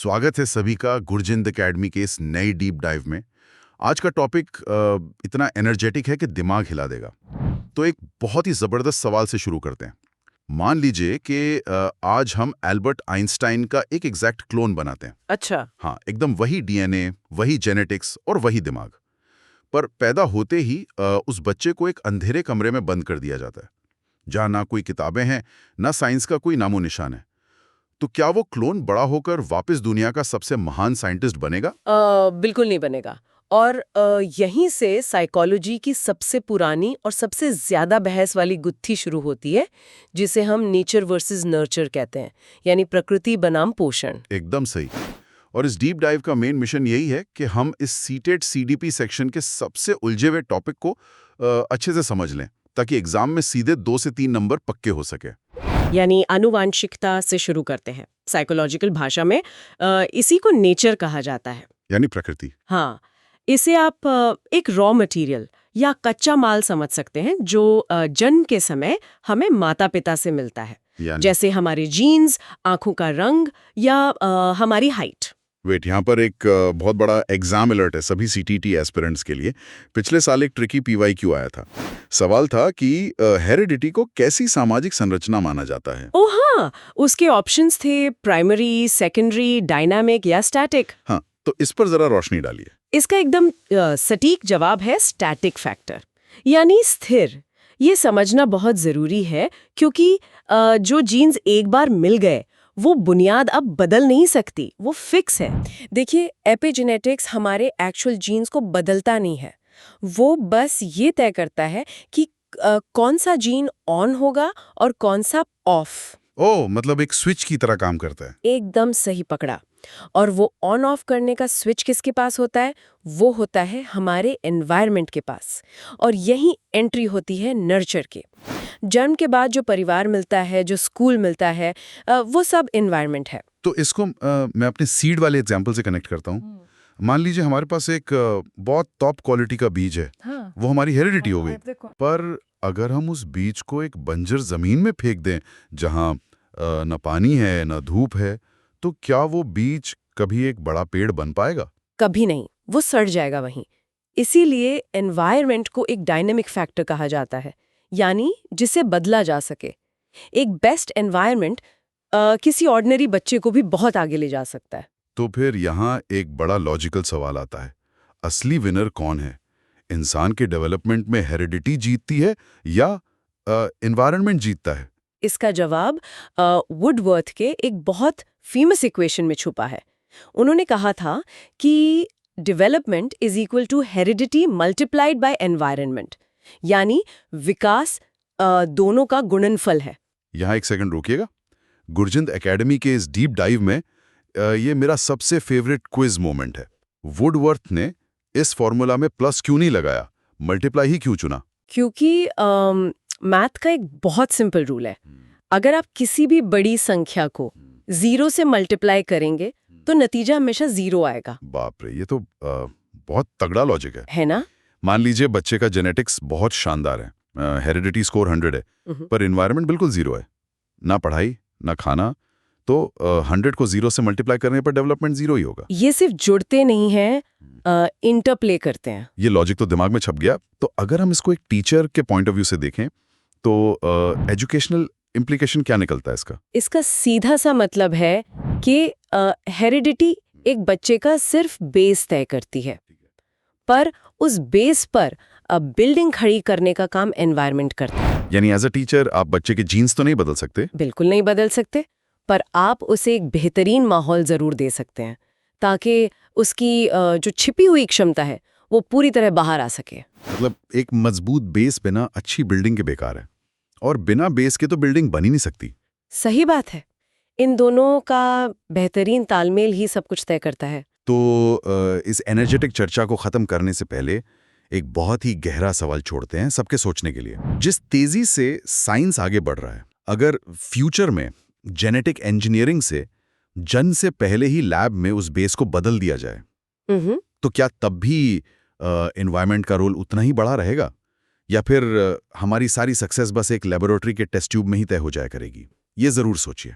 स्वागत है सभी का गुरजिंद एकेडमी के इस नई डीप डाइव में। आज का टॉपिक इतना एनर्जेटिक है कि दिमाग हिला देगा। तो एक बहुत ही ज़बरदस्त सवाल से शुरू करते हैं। मान लीजिए कि आज हम एल्बर्ट आइंस्टाइन का एक एग्जैक्ट क्लोन बनाते हैं। अच्छा। हाँ, एकदम वही डीएनए, वही जेनेटिक्स और वही दिमाग। पर पैदा होते ही उस बच्चे को एक अंधेरे कमरे में बंद कर दिया जाता है, जहाँ ना कोई किताबें हैं, ना साइंस का कोई नामो निशान है। तो क्या वो क्लोन बड़ा होकर वापस दुनिया का सबसे महान साइंटिस्ट बनेगा? बिल्कुल नहीं बनेगा। और यहीं से साइकोलॉजी की सबसे पुरानी और सबसे ज्यादा बहस वाली गुत्थी शुरू होती है, जिसे हम नेचर वर्सेस नर्चर कहते हैं, यानी प्रकृति बनाम पोषण। एकदम सही। और इस डीप डाइव का मेन मिशन यही है कि हम इस सीटेड सीडीपी सेक्शन के सबसे उलझे हुए टॉपिक को अच्छे से समझ लें, ताकि एग्जाम में सीधे 2 से 3 नंबर पक्के हो सके। यानी आनुवांशिकता से शुरू करते हैं। साइकोलॉजिकल भाषा में इसी को नेचर कहा जाता है, यानी प्रकृति। हाँ। इसे आप एक रॉ मटेरियल या कच्चा माल समझ सकते हैं, जो जन्म के समय हमें माता पिता से मिलता है, जैसे हमारे जीन्स, आंखों का रंग या हमारी हाइट। वेट, यहाँ पर एक बहुत बड़ा एग्जाम अलर्ट है सभी सीटीटी एस्पिरेंट्स के लिए। पिछले साल एक ट्रिकी पीवाईक्यू आया था। सवाल था कि हेरिडिटी को कैसी सामाजिक संरचना माना जाता है। ओह हाँ, उसके ऑप्शंस थे प्राइमरी, सेकेंडरी, डायनामिक या स्टैटिक। हाँ, तो इस पर जरा रोशनी डालिए। इसका एकदम सटीक जवाब है स्टैटिक फैक्टर, यानी स्थिर। ये समझना बहुत जरूरी है, क्योंकि जो जीन्स एक बार मिल गए वो बुनियाद अब बदल नहीं सकती, वो फिक्स है। देखिए, एपिजेनेटिक्स हमारे एक्चुअल जीन्स को बदलता नहीं है, वो बस ये तय करता है कि कौन सा जीन ऑन होगा और कौन सा ऑफ। ओह, मतलब एक स्विच की तरह काम करता है। एकदम सही पकड़ा। और वो ऑन ऑफ करने का स्विच किसके पास होता है? वो होता है हमारे एनवायरनमेंट के पास। और यही एंट्री होती है नर्चर के। जन्म के बाद जो परिवार मिलता है, जो स्कूल मिलता है, वो सब एनवायरनमेंट है। तो इसको मैं अपने सीड वाले एग्जाम्पल से कनेक्ट करता हूँ। मान लीजिए हमारे पास एक बहुत टॉप क्वालिटी का बीज है। हाँ। वो हमारी हेरिडिटी हो गई। देखो। पर अगर हम उस बीज को एक बंजर जमीन में फेंक दें, जहाँ न पानी है न धूप है, तो क्या वो बीज कभी एक बड़ा पेड़ बन पाएगा? कभी नहीं, वो सड़ जाएगा वहीं। इसीलिए एनवायरनमेंट को एक डायनेमिक फैक्टर कहा जाता है, यानी जिसे बदला जा सके। एक बेस्ट एनवायरनमेंट किसी ऑर्डिनरी बच्चे को भी बहुत आगे ले जा सकता है। तो फिर यहाँ एक बड़ा लॉजिकल सवाल आता है, असली विनर कौन है? इंसान के डेवलपमेंट में हेरिडिटी जीतती है या एनवायरनमेंट जीतता है? इसका जवाब वुडवर्थ के एक बहुत फेमस इक्वेशन में छुपा है। उन्होंने कहा था कि development is equal to heredity multiplied by environment, यानी विकास दोनों का गुणनफल है। यहाँ एक सेकंड रोकिएगा। गुरजिंद एकेडमी के इस डीप डाइव में ये मेरा सबसे फेवरेट क्विज मोमेंट है। वुडवर्थ ने इस फॉर्मूला में प्लस क्यों नहीं लगाया, मल्टीप्लाई ही क्यों चुना? क्योंकि मैथ का एक बहुत सिंपल रूल है। अगर आप किसी भी बड़ी संख्या को 0 से मल्टीप्लाई करेंगे तो नतीजा हमेशा 0 आएगा। बाप रे, ये तो बहुत तगड़ा लॉजिक है ना? मान लीजिए बच्चे का जेनेटिक्स बहुत शानदार है, हेरिडिटी स्कोर 100 है, पर एनवायरनमेंट बिल्कुल 0 है, ना पढ़ाई ना खाना, तो 100 को 0 से मल्टीप्लाई करने पर डेवलपमेंट 0 ही होगा। ये सिर्फ जुड़ते नहीं हैं, इंटरप्ले करते हैं। ये लॉजिक तो दिमाग में छप गया। तो अगर हम इसको एक टीचर के पॉइंट ऑफ व्यू से देखें तो एजुकेशनल इम्प्लीकेशन क्या निकलता है इसका? इसका सीधा सा मतलब है कि हेरिडिटी एक बच्चे का सिर्फ बेस तय करती है, पर उस बेस पर बिल्डिंग खड़ी करने का काम एनवायरनमेंट करता है। यानी एज अ टीचर आप बच्चे के जीन्स तो नहीं बदल सकते? बिल्कुल नहीं बदल सकते, पर आप उसे एक बेहतरीन माहौल जरूर दे सकते हैं, ताकि उसकी जो छिपी हुई क्षमता है वो पूरी तरह बाहर आ सके। मतलब एक मजबूत बेस बिना अच्छी बिल्डिंग के बेकार है, और बिना बेस के तो बिल्डिंग बन ही नहीं सकती। सही बात है। इन दोनों का बेहतरीन तालमेल ही सब कुछ तय करता है। तो इस एनर्जेटिक चर्चा को खत्म करने से पहले एक बहुत ही गहरा सवाल छोड़ते हैं सबके सोचने के लिए। जिस तेजी से साइंस आगे बढ़ रहा है, अगर फ्यूचर में जेनेटिक इंजीनियरिंग से जन्म से पहले ही लैब में उस बेस को बदल दिया जाए, तो क्या तब भी एनवायरनमेंट का रोल उतना ही बड़ा रहेगा, या फिर हमारी सारी सक्सेस बस एक लेबोरेटरी के टेस्ट ट्यूब में ही तय हो जाया करेगी? ये जरूर सोचिए।